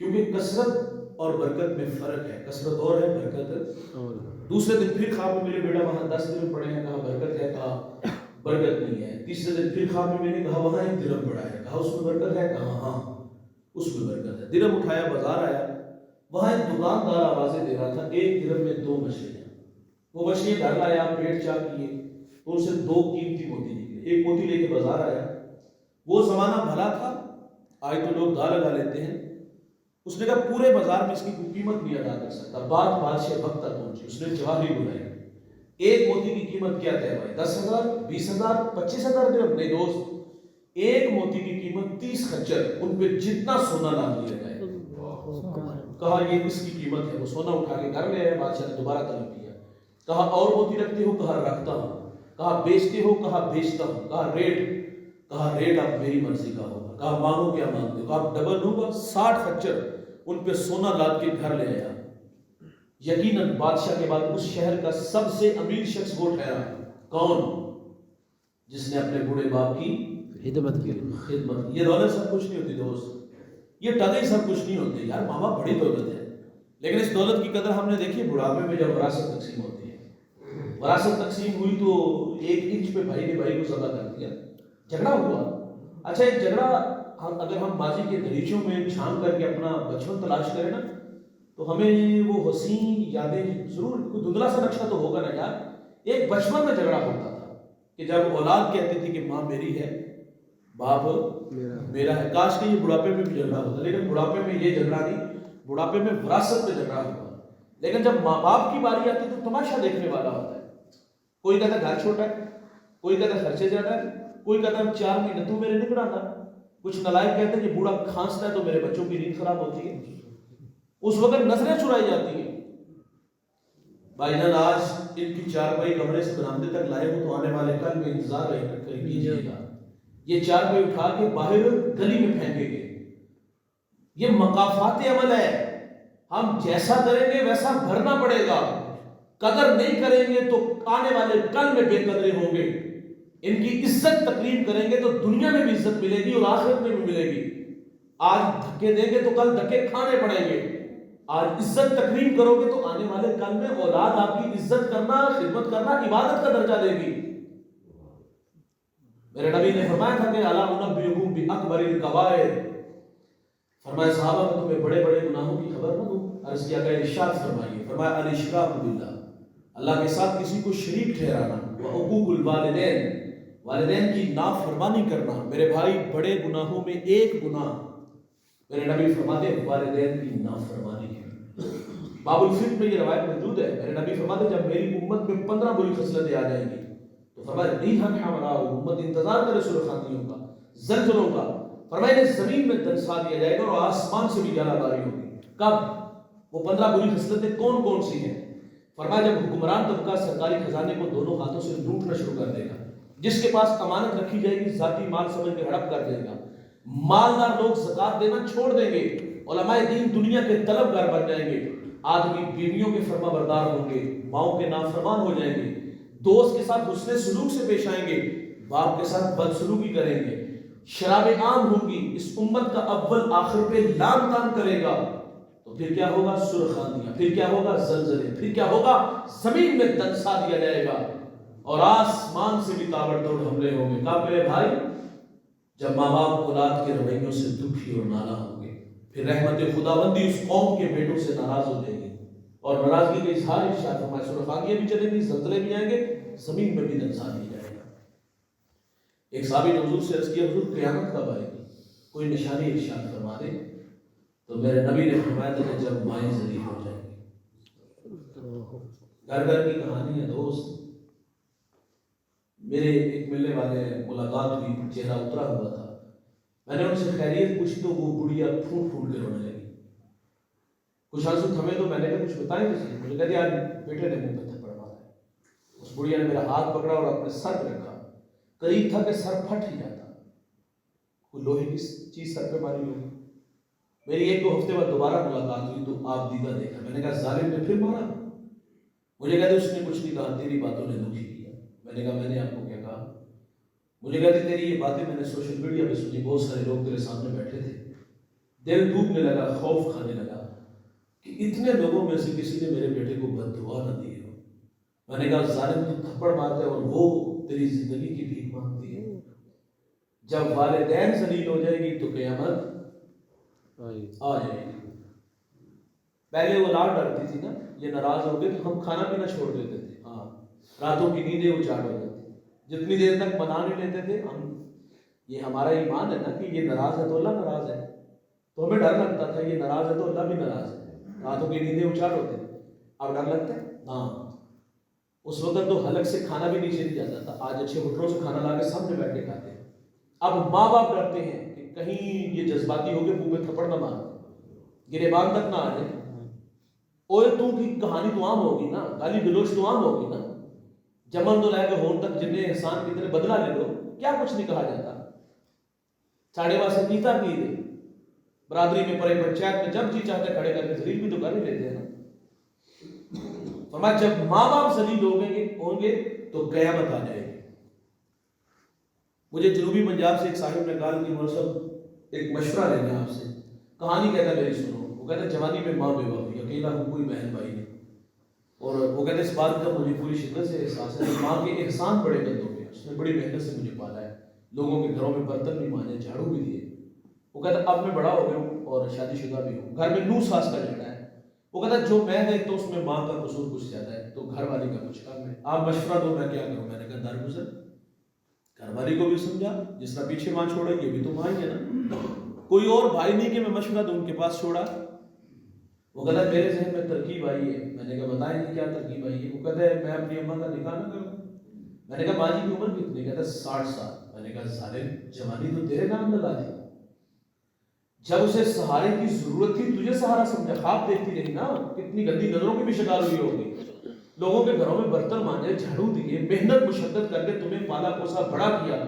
کیونکہ کثرت اور برکت میں فرق ہے، کثرت اور ہے، برکت اور۔ دوسرے دن پھر خواب میں میرے بیٹا وہاں 10 درہم پڑے ہیں، کہا برکت ہے؟ کہا برکت نہیں ہے۔ تیسرے دن پھر خواب میں میں نے کہا وہاں 1 درہم پڑا ہے، کہا اس میں برکت ہے؟ کہا ہاں اس میں برکت ہے۔ درہم اٹھایا، بازار آیا، وہاں ایک دکاندار آوازیں دے رہا تھا 1 درہم میں 2 مچھلیاں۔ وہ مچھلیاں گھر لایا، پیٹ چاک کیے تو اسے 2 قیمتی موتی نکلے، ایک موتی لے کے بازار آیا۔ وہ زمانہ بھلا تھا، آج تو لوگ دھا لگا لیتے ہیں۔ اس نے کہا پورے بازار میں اس کی کوئی قیمت نہیں ادا کر سکتا۔ بات بادشاہ وقت تک پہنچی، اس نے جواہری بلائی، ایک موتی کی قیمت کیا طے بھائی؟ 10,000، 20,000، 25,000 درہم؟ نہیں دوست، ایک موتی کی قیمت 30 خچر، ان پہ جتنا سونا لاد لیا جائے۔ کہا یہ اس کی قیمت ہے۔ وہ سونا اٹھا کے گھر لے آیا، بادشاہ نے دوبارہ طلب کیا، کہا اور موتی رکھتے ہو؟ کہا رکھتا ہوں۔ کہا بیچتے ہو؟ کہا بیچتا ہوں۔ کہا ریٹ؟ کہا ریٹ اب میری مرضی کا ہوگا۔ کہا مانگو کیا مانگتے ہو؟ کہا ڈبل ہوگا۔ 60 خچر ان پہ سونا لاد کے گھر لے آیا۔ یقیناً بادشاہ کے بعد اس شہر کا سب سے امیر شخص وہ ٹھہرا۔ کون؟ جس نے اپنے بوڑھے باپ کی خدمت کی۔ یہ دولت سب کچھ نہیں ہوتی دوست، یہ ٹگے سب کچھ نہیں ہوتے یار، ماں باپ بڑی دولت ہے، لیکن اس دولت کی قدر ہم نے دیکھی بڑھاپے میں جب وراثت تقسیم ہوتی ہے۔ وراثت تقسیم ہوئی تو 1 انچ پہ بھائی نے بھائی کو ذبح کر دیا، جھگڑا ہوا۔ اچھا، ایک جھگڑا اگر ہم ماضی کے دریچوں میں جھانک کر کے اپنا بچپن تلاش کریں نا، تو ہمیں وہ حسین یادیں ضرور، کوئی دھندلا سا نقشہ تو ہوگا نا یار۔ ایک بچپن میں جھگڑا ہوتا تھا کہ جب اولاد کہتی تھی کہ ماں میری ہے، باپ میرا ہے۔ کاش کہ یہ بڑھاپے میں بھی جھگڑا ہوتا، لیکن بڑھاپے میں یہ جھگڑا نہیں، بڑھاپے میں وراثت پہ جھگڑا ہوا۔ لیکن جب ماں باپ کی باری آتی تو تماشا دیکھنے والا ہوتا ہے۔ کوئی کہتا ہے گھر چھوٹا ہے، کوئی کہتا ہے خرچے زیادہ ہے، کوئی کہتا ہے 4 مہینے تو میرے نہیں پڑھاتا، کچھ نلائق کہتے ہیں کہ بوڑھا کھانستا ہے تو میرے بچوں کی نیند خراب ہوتی ہے۔ اس وقت نظریں چرائی جاتی ہیں۔ بھائی جان آج ان کی 4 پائی کمرے سے برآمدے تک لائے ہو تو آنے والے کل میں انتظار کیجیے گا، یہ 4 پائی اٹھا کے باہر گلی میں پھینکیں گے۔ یہ مقافات عمل ہے، ہم جیسا کریں گے ویسا بھرنا پڑے گا۔ قدر نہیں کریں گے تو آنے والے کل میں بے قدرے ہوں گے۔ ان کی عزت تقریم کریں گے تو دنیا میں بھی عزت ملے گی اور آخرت میں بھی ملے گی۔ آج دھکے دیں گے تو کل دھکے کھانے پڑیں گے۔ آج عزت تقریم کرو گے تو آنے والے کل میں اولاد آپ کی عزت کرنا، خدمت کرنا عبادت کا درجہ دے گی۔ میرے نبی نے فرمایا تھا کہ الا انبئکم باکبر الکبائر، فرمایا صحابہ میں تمہیں بڑے بڑے گناہوں کی خبر نہ دوں؟ عرض کیا کہ ارشاد فرمائیے، فرمایا الاشراک باللہ، اللہ کے ساتھ کسی کو شریک ٹھہرانا، وعقوق الوالدین، والدین کی نافرمانی کرنا۔ میرے بھائی بڑے گناہوں میں ایک گناہ میرے نبی فرماتے ہیں والدین کی نافرمانی ہے۔ باب الفقہ میں یہ روایت موجود ہے، میرے نبی فرماتے جب میری امت میں 15 بری خصلتیں آ جائیں گی تو فرمایا ریحن حمراء، امت انتظار کرے سرخانیوں کا، زلزلوں کا، فرمایا زمین میں دنسا دیا جائے گا اور آسمان سے بھی گالہ باری ہوگی۔ کب؟ وہ 15 بری خصلتیں کون کون سی ہیں؟ فرمایا جب حکمران طبقہ سرکاری خزانے کو دونوں ہاتھوں سے لوٹنا شروع کر دے گا، جس کے پاس امانت رکھی جائے گی ذاتی مال سمجھ کے ہڑپ کر دے گا، مالدار لوگ زکات دینا چھوڑ دیں گے، علماء دین دنیا کے طلبگار بن جائیں گے، آدمی بیویوں کے فرما بردار ہوں گے، ماؤں کے نافرمان ہو جائیں گے، دوست کے ساتھ حسن سلوک سے پیش آئیں گے، باپ کے ساتھ بدسلوکی کریں گے، شرابیں عام ہوں گی، اس امت کا اول آخر پہ لام تان کرے گا، تو پھر کیا ہوگا؟ سرخاندیاں، پھر کیا ہوگا؟ زلزلے، پھر کیا ہوگا؟ زمین میں دنسا دیا جائے گا اور آسمان سے بھی تابڑ توڑ حملے ہوں گے۔ کب میرے بھائی؟ جب ماں باپ اولاد کے رویوں سے دکھی اور ناراض ہوں گے، پھر رحمت خداوندی اس قوم کے بیٹوں سے ناراض ہو جائے گی اور ناراضگی کا اظہار ارشاد فرمایا سرخاندیاں بھی چلیں گی، زلزلے بھی آئیں گے، زمین میں بھی دنسا دیا جائے گا۔ ایک صحابی نے حضور سے عرض کیا حضور قیامت کب آئے گی؟ کوئی نشانی ارشاد فرما دے۔ تو میرے نبی نے فرمایا تھا کہ جب مائیں ذلیل ہو جائیں گی۔ گھر گھر کی کہانی ہے دوست۔ میرے ایک ملنے والے ملاقات ہوئی، چہرہ اترا ہوا تھا، میں نے ان سے خیریت پوچھی تو وہ بڑھیا پھوٹ پھوٹ کے رونے لگی۔ کچھ آنسو تھمے تو میں نے کہا کچھ بتائیں کسی، مجھے کہتے آج بیٹے نے منہ پہ تھپڑ مارا ہے۔ اس بڑھیا نے میرا ہاتھ پکڑا اور اپنے سر پہ رکھا، قریب تھا کہ سر پھٹ ہی جاتا، کوئی لوہے کی چیز سر پہ ماری ہوگی۔ میری 1-2 ہفتے بعد دوبارہ ملاقات ہوئی تو آپ دیدہ دیکھا، میں نے کہا ظالم نے پھر مارا؟ مجھے کہتے اس نے کچھ نہیں کہا، تیری باتوں نے دکھی کیا۔ میں نے کہا میں نے آپ کو کیا کہا؟ مجھے کہتے تیری یہ باتیں میں نے سوشل میڈیا پہ سنی، بہت سارے لوگ تیرے سامنے بیٹھے تھے، دل ڈوبنے لگا، خوف کھانے لگا کہ اتنے لوگوں میں سے کسی نے میرے بیٹے کو بد دعا نہ دی ہو۔ میں نے کہا ظالم تو تھپڑ مارتا ہے اور وہ تیری زندگی کی بھیک مانگتی ہے۔ جب والدین ذلیل ہو جائے گی تو قیامت آ جائے گی۔ پہلے وہ اولاد ڈرتی تھی نا، یہ ناراض ہو گئے تو ہم کھانا پینا چھوڑ دیتے تھے، ہاں راتوں کی نیندیں اجاڑ ہو جاتی، جتنی دیر تک منا نہیں لیتے تھے ہم، یہ ہمارا ایمان ہے نا کہ یہ ناراض ہے تو اللہ ناراض ہے، تو ہمیں ڈر لگتا تھا یہ ناراض ہے تو اللہ بھی ناراض ہے، راتوں کی نیندیں اجاڑ ہوتے تھے۔ اب ڈر لگتا ہے؟ ہاں، اس وقت تو حلق سے کھانا بھی نیچے نہیں جاتا تھا، آج اچھے ہوٹلوں سے کھانا لا کے سامنے بیٹھ کے کھاتے ہیں۔ اب ماں باپ ڈرتے ہیں کہ کہیں یہ جذباتی ہو کے منہ پہ تھپڑ نہ مار، گریبان تک نہ آ جائے، اوے تو کی کہانی تو عام ہوگی نا، گالی گلوچ تو عام ہوگی نا، جمن تو لے کے ہون تک جنہیں احسان کی طرح بدلہ لے لو، کیا کچھ نہیں کہا جاتا۔ ساڑھے واسطے کیتا کی دے برادری میں پڑے پنچایت میں جب جی چاہتے کھڑے کر کے ذلیل بھی تو کر ہی لیتے ہیں نا۔ فرمایا جب ماں باپ ذلیل ہوں گے تو قیامت آ جائے گی۔ مجھے جنوبی پنجاب سے ایک صاحب نے کہا کہ مولوی صاحب ایک مشورہ لینا ہے آپ سے، کہانی کہتا ہے میری سنو۔ وہ کہتا ہے جوانی میں ماں بیوہ ہوئی، اکیلا ہوں، کوئی بہن بھائی نہیں، اور وہ کہتے ہیں اس بات کا مجھے پوری شدت سے احساس ہے کہ ماں کے احسان بڑے گندوں کے، اس نے بڑی محنت سے مجھے پالا ہے، لوگوں کے گھروں میں برتن بھی مانجے، جھاڑو بھی دیے۔ وہ کہتا ہے اب میں بڑا ہو گیا ہوں اور شادی شدہ بھی ہوں، گھر میں نو ساس کا جھگڑا ہے۔ وہ کہتا ہے جو میں دیکھتا ہوں اس میں ماں کا قصور کچھ زیادہ ہے، تو گھر والی کا کچھ کم ہے، آپ مشورہ دو میں کیا کروں؟ میں نے کہا درگزر، گھر والی کو بھی سمجھا، جس طرح پیچھے ماں چھوڑا یہ بھی تو ماں ہی ہے نا، کوئی اور بھائی نہیں کہ میں مشورہ دوں، ان کے پاس چھوڑا۔ وہ کہتا ہے میرے ذہن میں ترکیب آئی ہے۔ میں نے کہا بتائیں جی کیا ترکیب آئی ہے؟ وہ کہتا ہے میں اپنی اماں کا نکاح نہ کروں۔ میں نے کہا باجی کی عمر کتنی؟ کہتا ہے 60 سال۔ میں نے کہا ظالم جوانی تو تیرے نام لگا دی، جب اسے سہارے کی ضرورت تھی تجھے سہارا سمجھا، خواب دیکھتی رہی نا، کتنی گندی نظروں کی بھی شکار ہوئی ہوگی، لوگوں کے گھروں میں برتن مانجے، جھاڑو دیے، محنت مشقت کر کے تمہیں پالا پوسا بڑا کیا،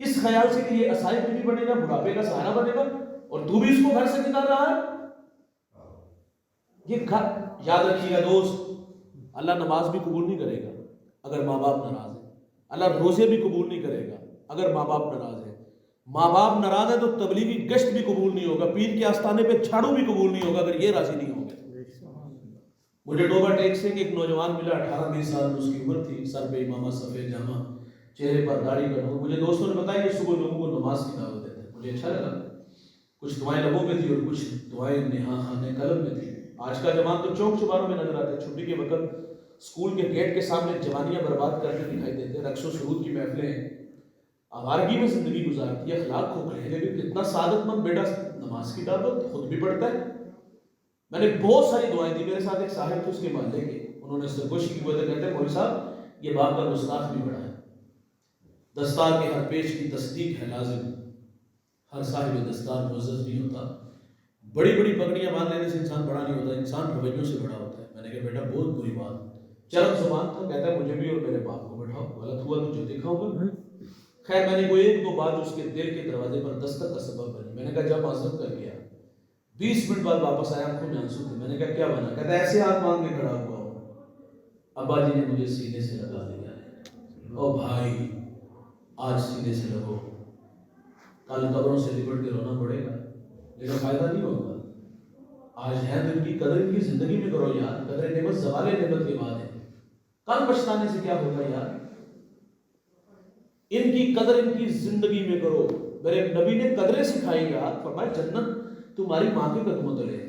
اس خیال سے کہ یہ اسائی بیوی بنے گا، بڑھاپے کا سہارا بنے گا، اور تو بھی اس کو گھر سے نکال رہا ہے۔ یہ گھر یاد رکھیے گا دوست، اللہ نماز بھی قبول نہیں کرے گا اگر ماں باپ ناراض ہیں، اللہ روزے بھی قبول نہیں کرے گا اگر ماں باپ ناراض ہیں، ماں باپ ناراض ہے تو تبلیغی گشت بھی قبول نہیں ہوگا، پیر کے آستانے پہ جھاڑو بھی قبول نہیں ہوگا اگر یہ راضی نہیں ہوں گے۔ مجھے ڈوبا ٹیک سے ایک نوجوان ملا، 18-20 سال اس کی عمر تھی، سر پہ امامہ، سفید جامہ، چہرے پر داڑھی کا نور۔ مجھے دوستوں نے بتایا کہ صبح لوگوں کو نماز کی دعوت دیتے ہیں، مجھے اچھا لگا، کچھ دعائیں لبوں میں تھی اور کچھ دعائیں نہا خانے قلب میں تھی۔ آج کا جوان تو چوک چباروں میں نظر آتا ہے، چھٹی کے وقت اسکول کے گیٹ کے سامنے جوانیاں برباد کرتے دکھائی دیتے، رقص و سرود کی محفلیں ہیں، آوارگی میں زندگی گزارتی ہے، اخلاق کھوکھلے، لیکن کتنا سعادت مند بیٹا نماز کی دعوت خود بھی پڑھتا ہے، میں نے بہت ساری دعائیں دی. میرے ساتھ ایک صاحب تھے اس کے محلے کے, انہوں نے سرگوشی کی وجہ کہتے ہیں مولوی صاحب یہ باپ کا گستاخ بھی بڑا ہے, دستار کے ہر پیش کی تصدیق ہے لازم, ہر صاحب دستار معزز نہیں ہوتا, بڑی بڑی پگڑیاں باندھ لینے سے انسان بڑا نہیں ہوتا, انسان رویوں سے بڑا ہوتا ہے. میں نے کہا بیٹا بہت بری بات, چرم زبان تھا, کہتا ہے مجھے بھی اور میرے باپ کو بٹھاؤ, غلط ہوا تو جو دکھاؤں گا. خیر میں نے کوئی ایک دو بات اس کے دل کے دروازے پر دستک کا سبب بنی. میں نے کہا جب معذرت کر گیا, 20 منٹ بعد واپس آیا, آنکھوں میں آنسو تھے. میں نے کہا کیا بنا؟ کہتا ہے ایسے ہاتھ مانگ کے کھڑا ہوا ہوں, ابا جی نے مجھے سینے سے لگا دیا ہے. او بھائی آج سینے سے لگو, کل قبروں سے لپٹ کے رونا پڑے گا لیکن فائدہ نہیں ہوگا. آج ہے تو ان کی قدر ان کی زندگی میں کرو یار, قدر نعمت زوال نعمت کے بعد ہے, کل پچھتانے سے کیا ہوگا یار. ان کی قدر ان کی زندگی میں کرو. میرے نبی نے قدریں سکھائی یار, فرمایا جنت تمہاری ماں کے قدموں تلے ہے.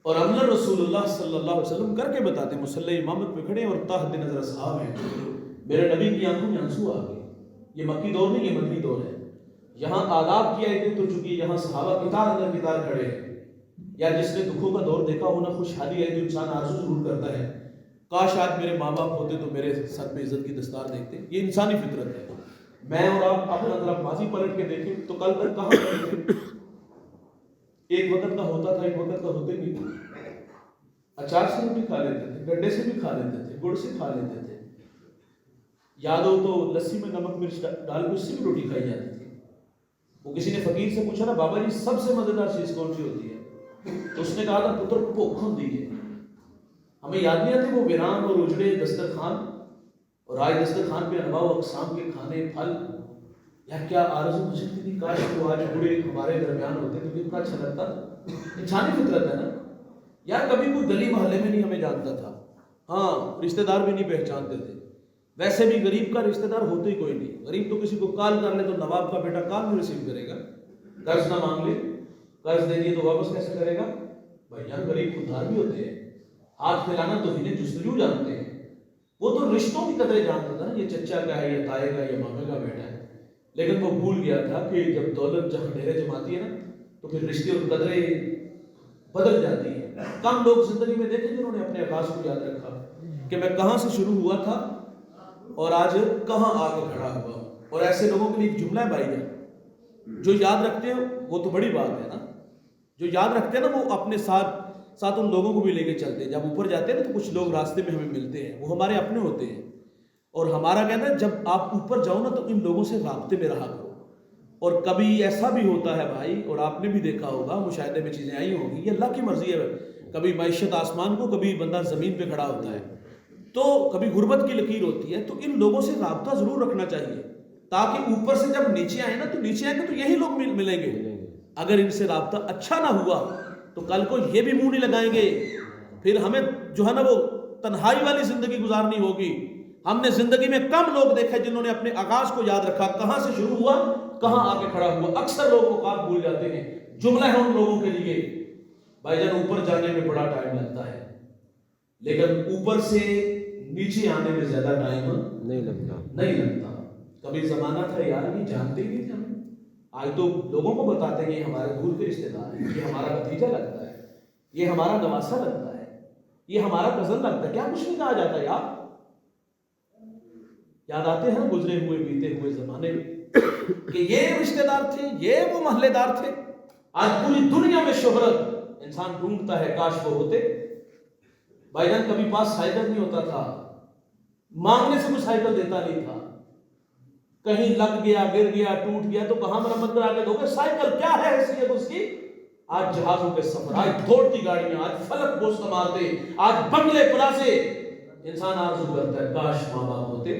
اور عمل رسول اللہ صلی اللہ علیہ وسلم کر کے بتاتے ہیں, مصلی امامت پہ کھڑے اور تحت نظر اصحاب ہیں, میرے نبی کی آنکھوں میں آنسو آ گئے. یہ مکی دور نہیں, یہ مدنی دور ہے. یہاں آداب کی آیتیں اتر چکی, یہاں صحابہ کتار اندر کتار کھڑے ہیں. یا جس نے دکھوں کا دور دیکھا ہو نا, خوشحالی ہے تو انسان آرزو ضرور کرتا ہے کاش آج میرے ماں باپ ہوتے تو میرے سر پہ عزت کی دستار دیکھتے. یہ انسانی فطرت ہے. میں اور آپ اپنا طرف ماضی پلٹ کے دیکھیں تو کل تک کہاں تھے؟ ایک وقت کا ہوتا تھا, ایک وقت کا ہوتے نہیں تھے. اچار سے روٹی کھا لیتے تھے, گڈے سے بھی کھا لیتے تھے, گڑ سے کھا لیتے تھے. یاد ہو تو لسی میں نمک مرچ ڈال کے اس سے بھی روٹی کھائی جاتی تھی. وہ کسی نے فقیر سے پوچھا نا بابا جی سب سے مزیدار چیز کون سی ہوتی ہے, تو اس نے کہا تھا پتر بھوکھن دیجیے. ہمیں یاد نہیں آتے وہ ویران اور اجڑے دسترخوان, اور آج دسترخوان پہ انواع و اقسام کے کھانے پھل. یا کیا آرزو مجھے تھی کاش وہ آج بوڑھے ہمارے درمیان ہوتے تو کتنا اچھا لگتا. انسانی فطرت ہے نا یار. کبھی کوئی گلی محلے میں نہیں ہمیں جانتا تھا, ہاں رشتہ دار بھی نہیں پہچانتے تھے. ویسے بھی غریب کا رشتہ دار ہوتے ہی کوئی نہیں. غریب تو کسی کو کال کر لے تو نواب کا بیٹا کال بھی ریسیو کرے گا. قرض نہ مانگ لے, قرض دے دیے تو واپس کیسے کرے گا بھائی جان. غریب خوددار بھی ہوتے ہیں, ہاتھ پھیلانا تو انہیں جستجو جانتے ہیں. وہ تو رشتوں کی قدریں جانتا تھا نا, یہ چچا کا ہے, یہ تائے کا, یہ مامے کا بیٹا ہے. لیکن وہ بھول گیا تھا کہ جب دولت جہاں ڈھیرے جماتی ہے نا تو پھر رشتے اور قدریں بدل جاتی ہیں. کم لوگ زندگی میں دیکھیں جنہوں نے اپنے آغاز کو یاد رکھا کہ میں کہاں سے شروع ہوا تھا اور آج کہاں آ کے کھڑا ہوا ہوں. اور ایسے لوگوں کے لیے ایک جملہ ہے بھائی جان, جو یاد رکھتے ہیں وہ تو بڑی بات ہے نا. جو یاد رکھتے ہیں نا وہ اپنے ساتھ ان لوگوں کو بھی لے کے چلتے ہیں. جب اوپر جاتے ہیں نا تو کچھ لوگ راستے میں ہمیں ملتے ہیں, وہ ہمارے اپنے ہوتے ہیں. اور ہمارا کہنا ہے جب آپ اوپر جاؤ نا تو ان لوگوں سے رابطے میں رہا کرو. اور کبھی ایسا بھی ہوتا ہے بھائی, اور آپ نے بھی دیکھا ہوگا, مشاہدے میں چیزیں آئی ہوں گی, یہ اللہ کی مرضی ہے. کبھی معیشت آسمان کو, کبھی بندہ زمین پہ کھڑا ہوتا ہے, تو کبھی غربت کی لکیر ہوتی ہے. تو ان لوگوں سے رابطہ ضرور رکھنا چاہیے تاکہ اوپر سے جب نیچے آئے نا تو نیچے آئیں گے تو یہی لوگ ملیں گے. اگر ان سے رابطہ اچھا نہ ہوا تو کل کو یہ بھی منہ نہیں لگائیں گے. پھر ہمیں جو ہے نا وہ تنہائی والی زندگی گزارنی ہوگی. ہم نے زندگی میں کم لوگ دیکھے جنہوں نے اپنے آغاز کو یاد رکھا, کہاں سے شروع ہوا کہاں آ کے کھڑا ہوا. اکثر لوگ اوقات بھول جاتے ہیں. جملہ ہے ان لوگوں کے لیے بھائی جان, اوپر جانے میں بڑا ٹائم لگتا ہے لیکن اوپر سے نیچے آنے میں زیادہ ٹائم نہیں لگتا. کبھی زمانہ تھا یار یہ جانتے ہی نہیں تھے ہمیں. آج تو لوگوں کو بتاتے ہیں یہ ہمارے دور کے رشتے دار ہیں, یہ ہمارا بھتیجا لگتا ہے, یہ ہمارا نواسا لگتا ہے, یہ ہمارا کزن لگتا ہے. کیا کچھ نہیں کہا جاتا یار. یاد آتے ہیں گزرے ہوئے بیتے ہوئے زمانے میں کہ یہ رشتے دار تھے, یہ وہ محلے دار تھے. آج پوری دنیا میں شہرت انسان ڈھونڈتا ہے, کاش وہ ہوتے. بھائی جان کبھی پاس سائیکل نہیں ہوتا تھا, مانگنے سے کوئی سائیکل دیتا نہیں تھا. کہیں لگ گیا, گر گیا, ٹوٹ گیا تو کہاں مرمت کرا کے دو گے. سائیکل کیا ہے حیثیت اس کی. آج جہازوں کے سفر, آج دوڑتی گاڑیاں, آج فلک پوست مارتے, آج بنگلے پلازے. انسان آرزو کرتا ہے کاش ماں باپ ہوتے.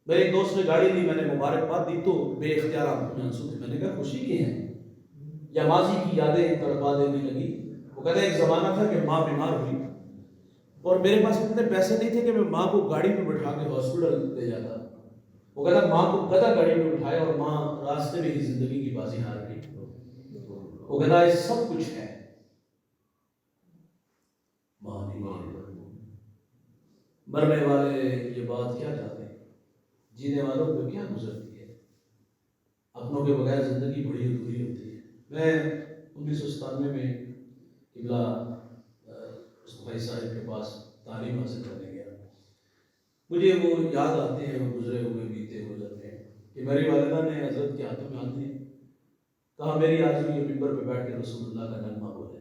میرے ایک دوست نے گاڑی دی, میں نے مبارکباد دی تو بے اختیار آنکھوں میں آنسو تھے. میں نے کہا خوشی کی ہے یا ماضی کی یادیں تڑپا دینے لگی. وہ کہتا ہے ایک زمانہ تھا کہ ماں بیمار ہوئی اور میرے پاس اتنے پیسے نہیں تھے کہ میں ماں کو گاڑی میں بٹھا کے ہاسپٹل لے جاتا. وہ کہتا ماں کو گدا گاڑی میں اٹھایا اور ماں راستے میں ہی زندگی کی بازی ہار گئی. وہ کہتا ہے سب کچھ ہے, ماں بیمار. مرنے والے یہ بات کیا جاتے ہیں, جینے والوں پہ کیا گزرتی ہے. اپنوں کے بغیر زندگی بڑی ادھوری ہوتی ہے. میں 1997 میں قبلہ بھائی صاحب کے پاس تعلیم حاصل کرنے گیا. مجھے وہ یاد آتے ہیں وہ گزرے ہوئے بیتے ہوئے لمحے کہ میری والدہ نے حضرت کے ہاتھوں میں ہاتھ دیے، کہا میری آرزو یہ ممبر پہ بیٹھ کے رسول اللہ کا نغمہ بولے.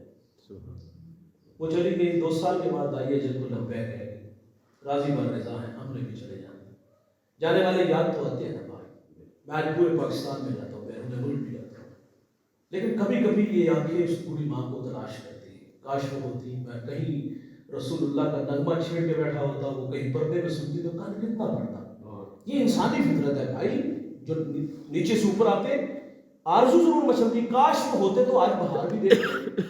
وہ چلی گئی. 2 سال کے بعد آئیے جن کو لبیک ہے راضی بر رضا ہیں، ہم نے بھی چلے جانا. جانے والے یاد تو آتے ہیں نا بھائی. میں آج پورے پاکستان میں جاتا ہوں، بیرون ملک بھی جاتا ہوں، لیکن کبھی کبھی یہ آنکھیں اس بوڑھی ماں کو تلاش کرتی ہیں. کاش وہ ہوتی، میں کہیں رسول اللہ کا نغمہ چھیڑ کے بیٹھا ہوتا، وہ کہیں پردے میں سنتی تو کان کتنا پڑتا. یہ انسانی فطرت ہے بھائی، جو نیچے سے اوپر آتے آرزو ضرور مچلتی، کاش وہ ہوتے تو آج بہار بھی دیکھتے.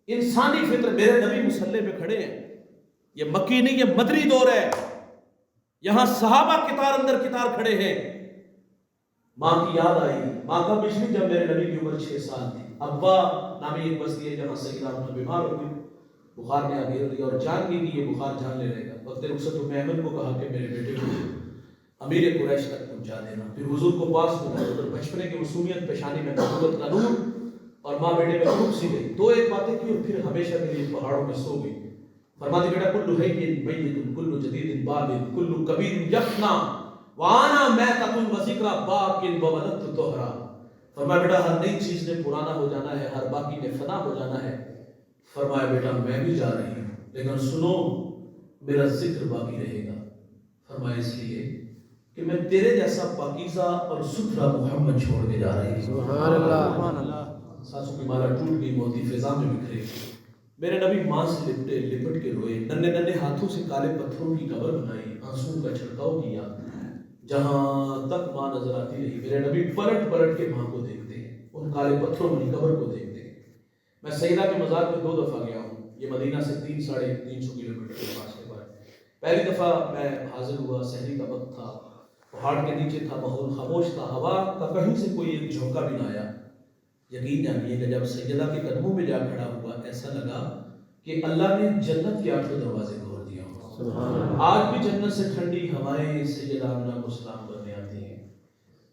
انسانی فطرت. میرے نبی مصلی پہ کھڑے ہیں، یہ مکی نہیں یہ مدری دور ہے. یہاں صحابہ کتار اندر کتار کھڑے ہیں. ماں کی یاد آئی. ماں کا پچھلی جب میرے نبی کی عمر 6 سال تھی. ابا نامی ایک بستی ہے جہاں سیدہ آمنہ بیمار ہو گئی، بخار نے آگے لیا اور جان گئی کہ یہ بخار جان لے رہے گا. وقت رخصت ام ایمن کو کہا کہ میرے بیٹے کو امیر قریش تک پہنچا دینا. پھر حضور کو پاس بلایا. ادھر بچپنے کی معصومیت، پیشانی میں نبوت کا نور، اور ماں بیٹے میں خوب سی گئی. 2 باتیں کی اور پھر ہمیشہ کے لیے پہاڑوں میں سو گئی. فرماتی بیٹا کل حی میت کل جدید باب کل کبیر یفنا وانا میتۃ وذکر باق وولدت طہرا. فرمایا بیٹا ہر نئی چیز نے پرانا ہو جانا ہے، ہر باقی نے فنا ہو جانا ہے. فرمایا بیٹا میں بھی جا رہی ہوں لیکن سنو میرا ذکر باقی رہے گا. فرمایا اس لیے کہ میں تیرے جیسا پاکیزہ اور ستھرا محمد چھوڑ کے جا رہی ہوں. سبحان اللہ. سانسوں کی مالا ٹوٹ گئی، موتی فضا میں بکھرے. میرے نبی ماں سے لپٹ کے روئے. ننھے ننھے ہاتھوں سے کالے پتھروں کی قبر بنائی، آنسوں کا چھڑکاؤ کیا. جہاں تک ماں نظر آتی رہی میرے نبی پلٹ پلٹ کے ماں کو دیکھتے ہیں، ان کالے پتھروں والی قبر کو دیکھتے ہیں. میں سیدہ کے مزار پہ 2 دفعہ گیا ہوں. یہ مدینہ سے 300-350 کلومیٹر کے فاصلے پر. پہلی دفعہ میں حاضر ہوا، سحری کا وقت تھا، پہاڑ کے نیچے تھا، ماحول خاموش تھا، ہوا کا کہیں سے کوئی ایک جھونکا بھی نہ آیا. یقین جانیے کہ جب سیدہ کے قدموں میں جا کھڑا ہوا ایسا لگا کہ اللہ نے جنت کے 8 دروازے کھول دیا. آج بھی جنت سے ٹھنڈی ہوائیں سیدہ آمنہ کو سلام کرنے آتی ہیں.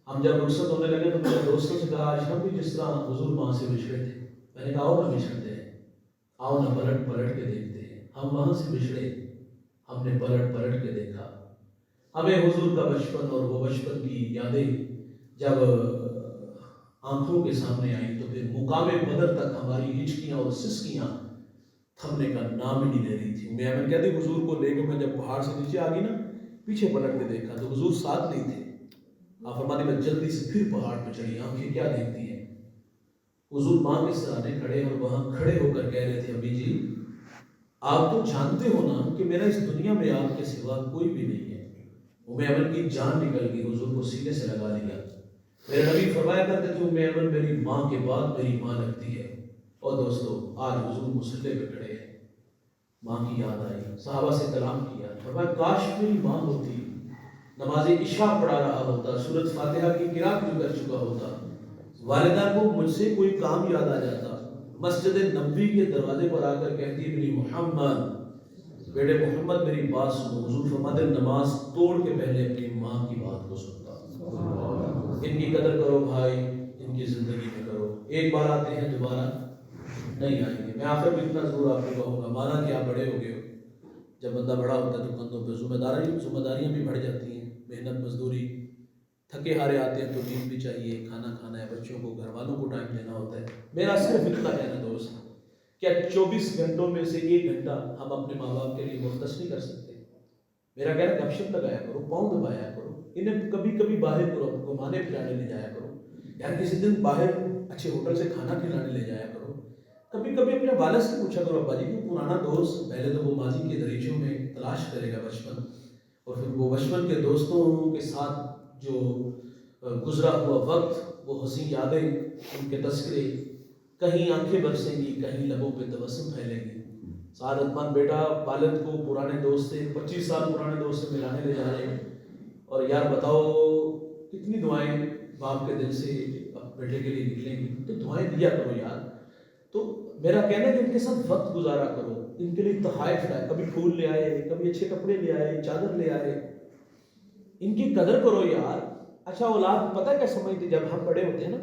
ہم جب رخصت ہونے لگے تو میرے دوستوں سے کہا آج ہم بھی جس طرح حضور ماں سے بچھڑے تھے. میں نے کہا آؤ نہ بچھڑتے ہیں، آؤ نہ پلٹ پلٹ کے دیکھتے ہیں. ہم وہاں سے بچھڑے، ہم نے پلٹ پلٹ کے دیکھا. ہمیں حضور کا بچپن اور وہ بچپن کی یادیں جب آنکھوں کے سامنے آئیں تو پھر مقام بدر تک ہماری ہچکیاں اور سسکیاں تھمنے کا نام ہی نہیں لے رہی تھی. میں کہتی حضور کو لے کے میں جب پہاڑ سے نیچے آ گئی نا، پیچھے پلٹ کے دیکھا تو حضور ساتھ نہیں تھے. آپ فرماتے میں جلدی سے پھر پہاڑ پہ چڑھی. آنکھیں کیا دیکھتی ہیں؟ حضور ماں کے سرانے کھڑے اور وہاں کھڑے ہو کر کہہ رہے تھے ابھی جی آپ تو جانتے ہو نا کہ میرا اس دنیا میں آپ کے سوا کوئی بھی نہیں ہے. ام ایمن کی جان نکل گئی، حضور کو سینے سے لگا لیا. میرے نبی فرمایا کرتے تھے ام ایمن میری ماں کے بعد میری ماں لگتی ہے. اور دوستو آج حضور مصلی پہ کھڑے ہیں، ماں کی یاد آئی، صحابہ سے کلام کیا. فرمایا کاش میری ماں ہوتی، نماز عشاء پڑھا رہا ہوتا، سورۃ فاتحہ کی قرات بھی کر چکا ہوتا، والدہ کو مجھ سے کوئی کام یاد آ جاتا، مسجد نبوی کے دروازے پر آ کر کہتی میری محمد بیٹے محمد میری بات سنو. حضور فرماتے نماز توڑ کے پہلے اپنی ماں کی بات کو سنتا. ان کی قدر کرو بھائی، ان کی زندگی میں کرو. ایک بار آتے ہیں دوبارہ نہیں آئیں گے. میں آخر میں اتنا ضرور آپ کو کہوں گا، مانا کہ آپ بڑے ہو گئے ہو. جب بندہ بڑا ہوتا ہے تو کندھوں پہ ذمہ داریاں بھی بڑھ جاتی ہیں، محنت مزدوری، تھکے ہارے آتے ہیں تو نیند بھی چاہیے، کھانا کھانا ہے، بچوں کو گھر والوں کو ٹائم دینا ہوتا ہے. میرا صرف اتنا کہنا دوست کیا 24 گھنٹوں میں سے 1 گھنٹہ ہم اپنے ماں باپ کے لیے مختص نہیں کر سکتے؟ میرا کہنا گپ شپ لگایا کرو، پاؤں دبایا کرو، انہیں کبھی کبھی باہر کرو، گھمانے پھرانے لے جایا کرو، یار کسی دن باہر اچھے ہوٹل سے کھانا کھلانے لے جایا کرو. کبھی کبھی اپنے والد سے پوچھا کرو ابا جی کہ پرانا دوست پہلے تو وہ ماضی کے دریچوں میں تلاش کرے گا بچپن، اور پھر وہ بچپن کے دوستوں کے ساتھ جو گزرا ہوا وقت، وہ حسین یادیں، ان کے تذکرے، کہیں آنکھیں برسیں گی، کہیں لبوں پہ تبسم پھیلے گی. سعادت مند بیٹا والد کو پرانے دوست سے 25 سال پرانے دوست سے ملانے لے جا رہے ہیں، اور یار بتاؤ کتنی دعائیں باپ کے دل سے بیٹے کے لیے نکلیں گی. تو دعائیں دیا کرو یار. تو میرا کہنا ہے کہ ان کے ساتھ وقت گزارا کرو، ان کے لیے تحائف لائے، کبھی پھول لے آئے، کبھی اچھے کپڑے لے آئے، چادر لے آئے. ان کی قدر کرو یار. اچھا اولاد پتہ کیا سمجھتے جب ہم بڑے ہوتے ہیں نا،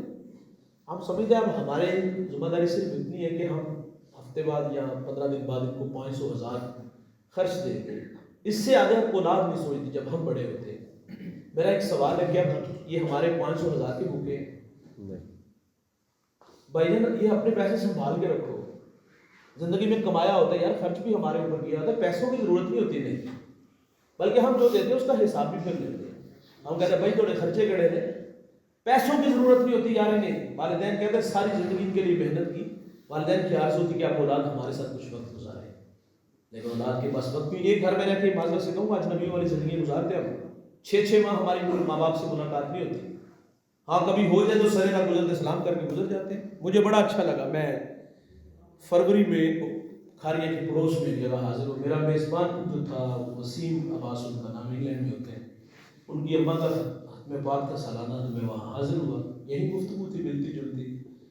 ہم سمجھتے ہیں اب ہمارے ذمہ داری صرف اتنی ہے کہ ہم ہفتے بعد یا 15 دن بعد ان کو 500,000 خرچ دے. اس سے آگے اولاد نہیں سوچتی جب ہم بڑے ہوتے ہیں. میرا ایک سوال ہے، کیا یہ ہمارے 500,000 کے بھوکے ہیں؟ بھائی جان یہ اپنے پیسے سنبھال کے رکھو. زندگی میں کمایا ہوتا ہے یار، خرچ بھی ہمارے اوپر کیا ہوتا ہے، پیسوں کی ضرورت نہیں ہوتی نہیں، بلکہ ہم جو دیتے ہیں اس کا حساب بھی پھر لیتے ہیں. ہم کہتے ہیں بھائی تھوڑے خرچے کڑے تھے، پیسوں کی ضرورت نہیں ہوتی یار انہیں. والدین کہتے ہیں ساری زندگی ان کے لیے محنت کی، والدین کی آرزو ہوتی کہ آپ اولاد ہمارے ساتھ کچھ وقت گزارے، لیکن اولاد کے پاس وقت بھی. ایک گھر میں رہ کے معذرت سے کہوں اجنبیوں والی زندگی گزارتے ہم. 6 ماہ ہماری ماں باپ سے ملاقات نہیں ہوتی. ہاں کبھی ہو جائے تو سرے نہ گزرتے سلام کر کے گزر جاتے ہیں. مجھے بڑا اچھا لگا، میں فروری میں کھاریہ کے پڑوس میں ایک جگہ حاضر ہوں. میرا میزبان جو تھا وسیم عباس ان کا نام، انگلینڈ میں ہوتے ہیں. ان کی اماں کا ختم پاک کا سالانہ تو میں وہاں حاضر ہوا. یہی گفتگو تھی ملتی جلتی.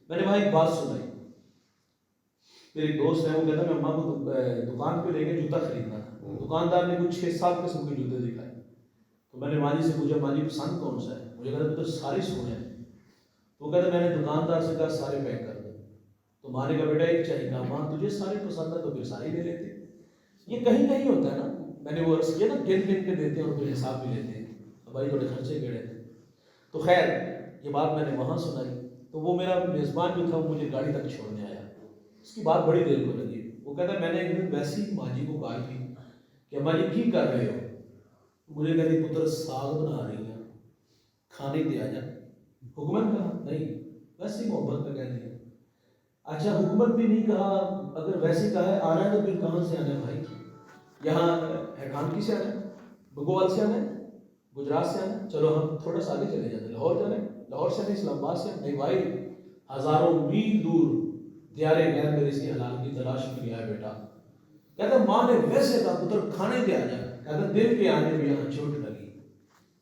میں نے وہاں ایک بات سنائی. میرے ایک دوست ہے، وہ کہتا میں اماں کو دکان پہ لے کے جوتا خریدنا تھا. دکاندار نے کچھ 6-7 قسم کے جوتے دکھائے. تو میں نے ماں جی سے پوچھا ماں جی پسند کون سا ہے؟ مجھے کہتا تو سارے سونے ہیں. تو کہتا میں نے دکاندار سے کہا سارے پیک کر دو. تو ماں نے کہا بیٹا ایک چاہیے. کہا ماں تجھے سارے پسند ہے تو پھر سارے لے لیتے. یہ کہیں کہیں ہوتا ہے نا. میں نے وہ عرض کیا نا گن گن کے دیتے ہیں اور پھر حساب بھی لیتے ہیں. بھائی تھوڑے خرچے گڑے تھے. تو خیر یہ بات میں نے وہاں سنائی. تو وہ میرا میزبان جو تھا وہ مجھے گاڑی تک چھوڑنے آیا. اس کی بات بڑی دیر کو لگی. وہ کہتا میں نے ایک دن ویسی ماں جی کو کہا تھی کہ ماں جی کی کر رہے ہو؟ مجھے کہتی پتر ساگ بنا رہی ہیں، کھانے دیا جا. حکومت کہا نہیں، ویسی محبت میں کہہ دیا. اچھا حکومت بھی نہیں کہا، اگر ویسے کہا ہے آ رہا ہے تو پھر کہاں سے آنا ہے بھائی؟ یہاں ہیٹھانکی سے آنا ہے، بگوال سے آنا ہے، گجرات سے آنا ہے. چلو ہم تھوڑا سا آگے چلے جاتے ہیں، لاہور جانا ہے. لاہور سے نہیں، اسلام آباد سے نہیں بھائی، ہزاروں میل دور دیارے غیر میرے اس کی حلال کی تلاش میں گیا ہے بیٹا. کہتا ماں نے ویسے کہا پتر کھانے دیا جائے. کہتا دل کے آنے میں یہاں چوٹ لگی.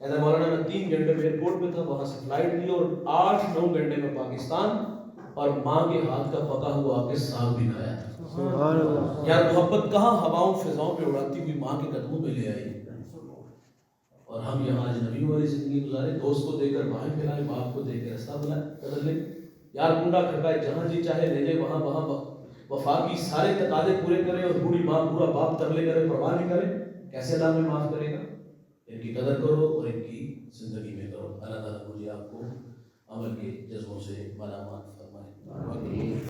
کہتا مولانا میں 3 گھنٹے میں ایئرپورٹ پہ تھا، وہاں سے فلائٹ لی اور 8-9 گھنٹے میں پاکستان، اور ماں کے ہاتھ کا پکا ہوا آپ کے ساگ بھی کھایا تھا. سبحان اللہ. یار محبت کہاں ہواؤں فضاؤں پہ اڑاتی ہوئی ماں کے قدموں میں لے آئی. اور ہم یہاں اجنبیوں والی زندگی گزارے، دوست کو دے کر باہیں پھیلائے، باپ کو دے کے رستہ بدل لے. یار کنڈا کھڑکائے جہاں جی چاہے لے جائے، وہاں وفا کی سارے تقاضے پورے کرے اور بوڑھی ماں پورا باپ ترلے کرے، پرواہ نہیں کرے. کیسے اللہ میں معاف کرے گا؟ ان کی قدر کرو اور ان کی زندگی میں کرو. اللہ تعالیٰ مجھے آپ کو عمل کے جذبوں سے مالا مال فرمائے.